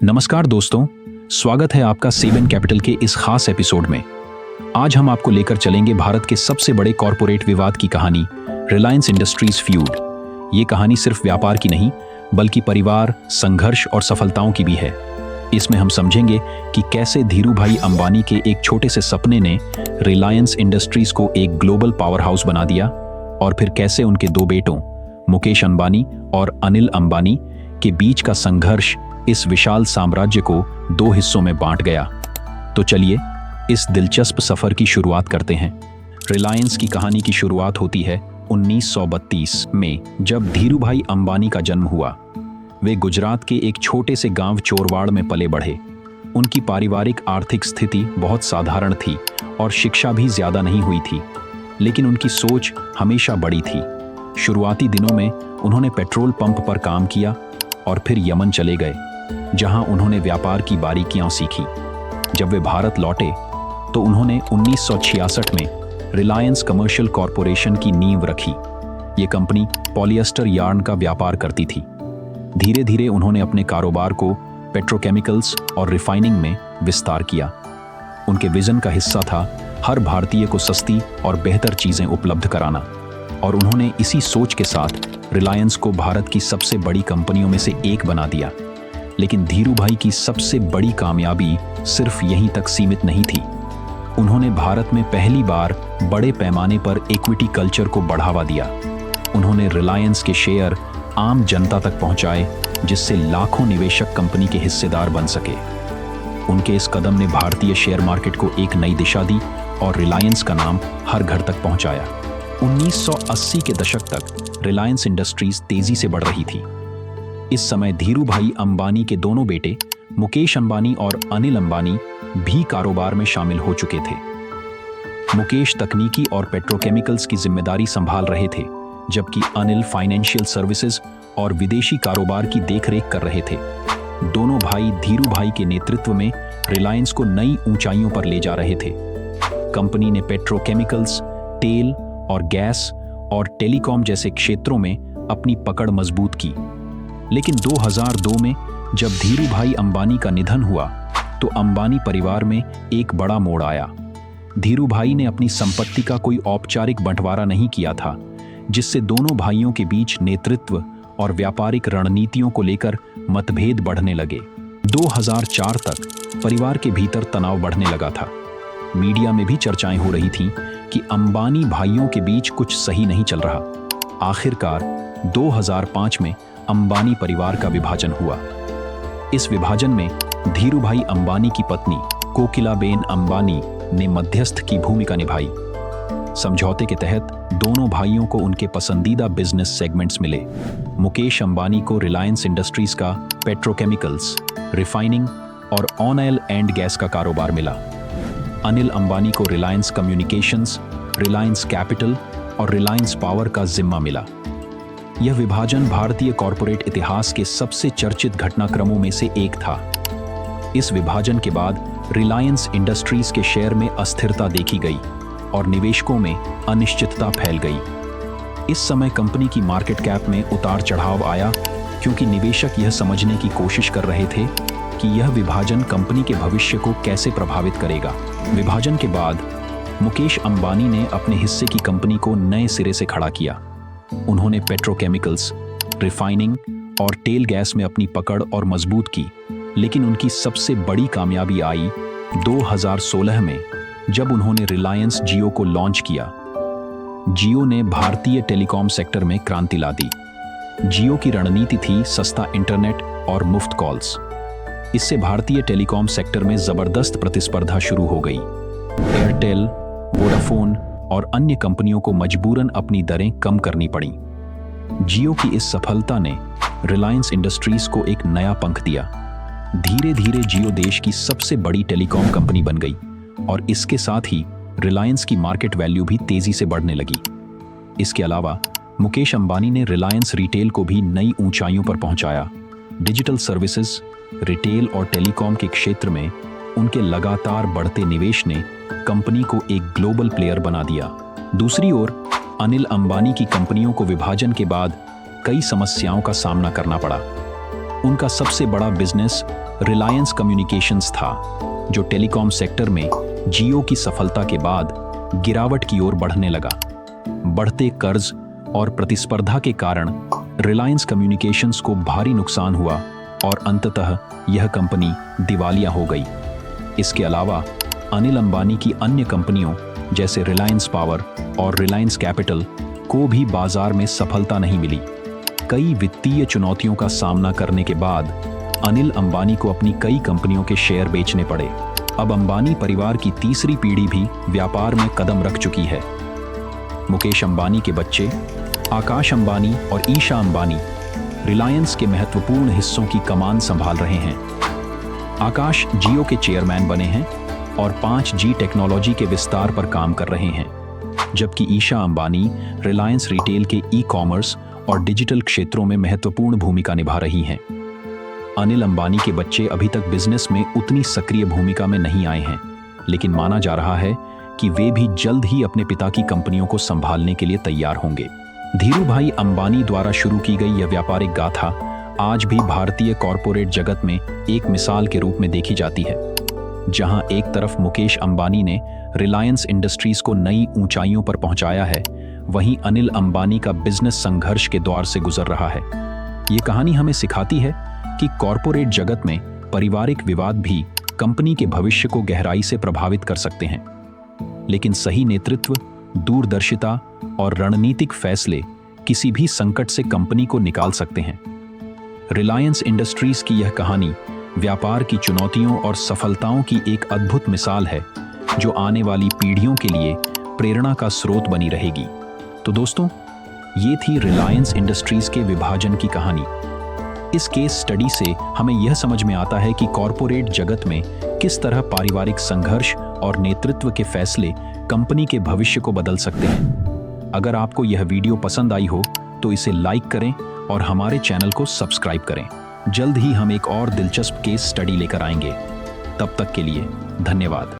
नमस्कार दोस्तों, स्वागत है आपका सेवन कैपिटल के इस खास एपिसोड में। आज हम आपको लेकर चलेंगे भारत के सबसे बड़े कॉरपोरेट विवाद की कहानी, रिलायंस इंडस्ट्रीज फ्यूड। ये कहानी सिर्फ व्यापार की नहीं, बल्कि परिवार, संघर्ष और सफलताओं की भी है। इसमें हम समझेंगे कि कैसे धीरूभाई अंबानी के एक छोटे से सपने ने रिलायंस इंडस्ट्रीज को एक ग्लोबल पावर हाउस बना दिया, और फिर कैसे उनके दो बेटों मुकेश अंबानी और अनिल अंबानी के बीच का संघर्ष इस विशाल साम्राज्य को दो हिस्सों में बांट गया। तो चलिए इस दिलचस्प सफर की शुरुआत करते हैं। रिलायंस की कहानी की शुरुआत होती है 1932 में, जब धीरूभाई अंबानी का जन्म हुआ। वे गुजरात के एक छोटे से गांव चोरवाड़ में पले बढ़े। उनकी पारिवारिक आर्थिक स्थिति बहुत साधारण थी और शिक्षा भी ज्यादा नहीं हुई थी, लेकिन उनकी सोच हमेशा बड़ी थी। शुरुआती दिनों में उन्होंने पेट्रोल पंप पर काम किया और फिर यमन चले गए, जहां उन्होंने व्यापार की बारीकियां सीखी। जब वे भारत लौटे तो उन्होंने 1966 में रिलायंस कमर्शियल कॉरपोरेशन की नींव रखी। ये कंपनी पॉलिएस्टर यार्न का व्यापार करती थी। धीरे धीरे उन्होंने अपने कारोबार को पेट्रोकेमिकल्स और रिफाइनिंग में विस्तार किया। उनके विजन का हिस्सा था हर भारतीय को सस्ती और बेहतर चीजें उपलब्ध कराना, और उन्होंने इसी सोच के साथ रिलायंस को भारत की सबसे बड़ी कंपनियों में से एक बना दिया। लेकिन धीरूभाई की सबसे बड़ी कामयाबी सिर्फ यहीं तक सीमित नहीं थी। उन्होंने भारत में पहली बार बड़े पैमाने पर इक्विटी कल्चर को बढ़ावा दिया। उन्होंने रिलायंस के शेयर आम जनता तक पहुंचाए, जिससे लाखों निवेशक कंपनी के हिस्सेदार बन सके। उनके इस कदम ने भारतीय शेयर मार्केट को एक नई दिशा दी और रिलायंस का नाम हर घर तक पहुंचाया। 1980 के दशक तक रिलायंस इंडस्ट्रीज तेजी से बढ़ रही थी। इस समय धीरूभाई अंबानी के दोनों बेटे मुकेश अंबानी और अनिल अंबानी भी कारोबार में शामिल हो चुके थे। मुकेश तकनीकी और पेट्रोकेमिकल्स की जिम्मेदारी संभाल रहे थे, जबकि अनिल फाइनेंशियल सर्विसेज और विदेशी कारोबार की देखरेख कर रहे थे। दोनों भाई धीरूभाई के नेतृत्व में रिलायंस को नई ऊंचाइयों पर ले जा रहे थे। कंपनी ने पेट्रोकेमिकल्स, तेल और गैस और टेलीकॉम जैसे क्षेत्रों में अपनी पकड़ मजबूत की। लेकिन 2002 में जब धीरूभाई अंबानी का निधन हुआ, तो अंबानी परिवार में एक बड़ा मोड़ आया। धीरूभाई ने अपनी संपत्ति का कोई औपचारिक बंटवारा नहीं किया था, जिससे दोनों भाइयों के बीच नेतृत्व और व्यापारिक रणनीतियों को लेकर मतभेद बढ़ने लगे। 2004 तक परिवार के भीतर तनाव बढ़ने लगा था। मीडिया में भी चर्चाएं हो रही थीं कि अंबानी भाइयों के बीच कुछ सही नहीं चल रहा। आखिरकार 2005 में अंबानी परिवार का विभाजन हुआ। इस विभाजन में धीरूभाई अंबानी की पत्नी कोकिलाबेन अंबानी ने मध्यस्थ की भूमिका निभाई। समझौते के तहत दोनों भाइयों को उनके पसंदीदा बिजनेस सेगमेंट्स मिले। मुकेश अंबानी को रिलायंस इंडस्ट्रीज का पेट्रोकेमिकल्स, रिफाइनिंग और ऑन ऑयल एंड गैस का कारोबार मिला। अनिल अंबानी को रिलायंस कम्युनिकेशंस, रिलायंस कैपिटल और रिलायंस पावर का जिम्मा मिला। यह विभाजन भारतीय कॉरपोरेट इतिहास के सबसे चर्चित घटनाक्रमों में से एक था। इस विभाजन के बाद रिलायंस इंडस्ट्रीज के शेयर में अस्थिरता देखी गई और निवेशकों में अनिश्चितता फैल गई। इस समय कंपनी की मार्केट कैप में उतार चढ़ाव आया, क्योंकि निवेशक यह समझने की कोशिश कर रहे थे कि यह विभाजन कंपनी के भविष्य को कैसे प्रभावित करेगा। विभाजन के बाद मुकेश अंबानी ने अपने हिस्से की कंपनी को नए सिरे से खड़ा किया। उन्होंने पेट्रोकेमिकल्स, रिफाइनिंग और तेल गैस में अपनी पकड़ और मजबूत की। लेकिन उनकी सबसे बड़ी कामयाबी आई 2016 में, जब उन्होंने रिलायंस जियो को लॉन्च किया। जियो ने भारतीय टेलीकॉम सेक्टर में क्रांति ला दी। जियो की रणनीति थी सस्ता इंटरनेट और मुफ्त कॉल्स। इससे भारतीय टेलीकॉम सेक्टर में जबरदस्त प्रतिस्पर्धा शुरू हो गई। एयरटेल, वोडाफोन और अन्य कंपनियों को मजबूरन अपनी दरें कम करनी पड़ी। जियो की इस सफलता ने रिलायंस इंडस्ट्रीज को एक नया पंख दिया। धीरे धीरे जियो देश की सबसे बड़ी टेलीकॉम कंपनी बन गई, और इसके साथ ही रिलायंस की मार्केट वैल्यू भी तेजी से बढ़ने लगी। इसके अलावा मुकेश अंबानी ने रिलायंस रिटेल को भी नई ऊंचाइयों पर पहुंचाया। डिजिटल सर्विसेज, रिटेल और टेलीकॉम के क्षेत्र में उनके लगातार बढ़ते निवेश ने कंपनी को एक ग्लोबल प्लेयर बना दिया। दूसरी ओर अनिल अंबानी की कंपनियों को विभाजन के बाद कई समस्याओं का सामना करना पड़ा। उनका सबसे बड़ा बिजनेस रिलायंस कम्युनिकेशंस था, जो टेलीकॉम सेक्टर में जियो की सफलता के बाद गिरावट की ओर बढ़ने लगा। बढ़ते कर्ज और प्रतिस्पर्धा के कारण रिलायंस कम्युनिकेशंस को भारी नुकसान हुआ और अंततः यह कंपनी दिवालिया हो गई। इसके अलावा अनिल अंबानी की अन्य कंपनियों जैसे रिलायंस पावर और रिलायंस कैपिटल को भी बाजार में सफलता नहीं मिली। कई वित्तीय चुनौतियों का सामना करने के बाद अनिल अंबानी को अपनी कई कंपनियों के शेयर बेचने पड़े। अब अंबानी परिवार की तीसरी पीढ़ी भी व्यापार में कदम रख चुकी है। मुकेश अंबानी के बच्चे आकाश अंबानी और ईशा अंबानी रिलायंस के महत्वपूर्ण हिस्सों की कमान संभाल रहे हैं। आकाश जियो के चेयरमैन बने हैं और 5G टेक्नोलॉजी के विस्तार पर काम कर रहे हैं, जबकि ईशा अंबानी रिलायंस रिटेल के ई-कॉमर्स और डिजिटल क्षेत्रों में महत्वपूर्ण भूमिका निभा रही हैं। अनिल अंबानी के बच्चे अभी तक बिजनेस में उतनी सक्रिय भूमिका में नहीं आए हैं, लेकिन माना जा रहा है कि वे भी जल्द ही अपने पिता की कंपनियों को संभालने के लिए तैयार होंगे। धीरूभाई अंबानी द्वारा शुरू की गई यह व्यापारिक गाथा आज भी भारतीय कॉरपोरेट जगत में एक मिसाल के रूप में देखी जाती है। जहां एक तरफ मुकेश अंबानी ने रिलायंस इंडस्ट्रीज को नई ऊंचाइयों पर पहुंचाया है, वहीं अनिल अंबानी का बिजनेस संघर्ष के दौर से गुजर रहा है। ये कहानी हमें सिखाती है कि कॉरपोरेट जगत में पारिवारिक विवाद भी कंपनी के भविष्य को गहराई से प्रभावित कर सकते हैं, लेकिन सही नेतृत्व, दूरदर्शिता और रणनीतिक फैसले किसी भी संकट से कंपनी को निकाल सकते हैं। रिलायंस इंडस्ट्रीज की यह कहानी व्यापार की चुनौतियों और सफलताओं की एक अद्भुत मिसाल है, जो आने वाली पीढ़ियों के लिए प्रेरणा का स्रोत बनी रहेगी। तो दोस्तों, ये थी रिलायंस इंडस्ट्रीज के विभाजन की कहानी। इस केस स्टडी से हमें यह समझ में आता है कि कॉरपोरेट जगत में किस तरह पारिवारिक संघर्ष और नेतृत्व के फैसले कंपनी के भविष्य को बदल सकते हैं। अगर आपको यह वीडियो पसंद आई हो तो इसे लाइक करें और हमारे चैनल को सब्सक्राइब करें। जल्द ही हम एक और दिलचस्प केस स्टडी लेकर आएंगे। तब तक के लिए धन्यवाद।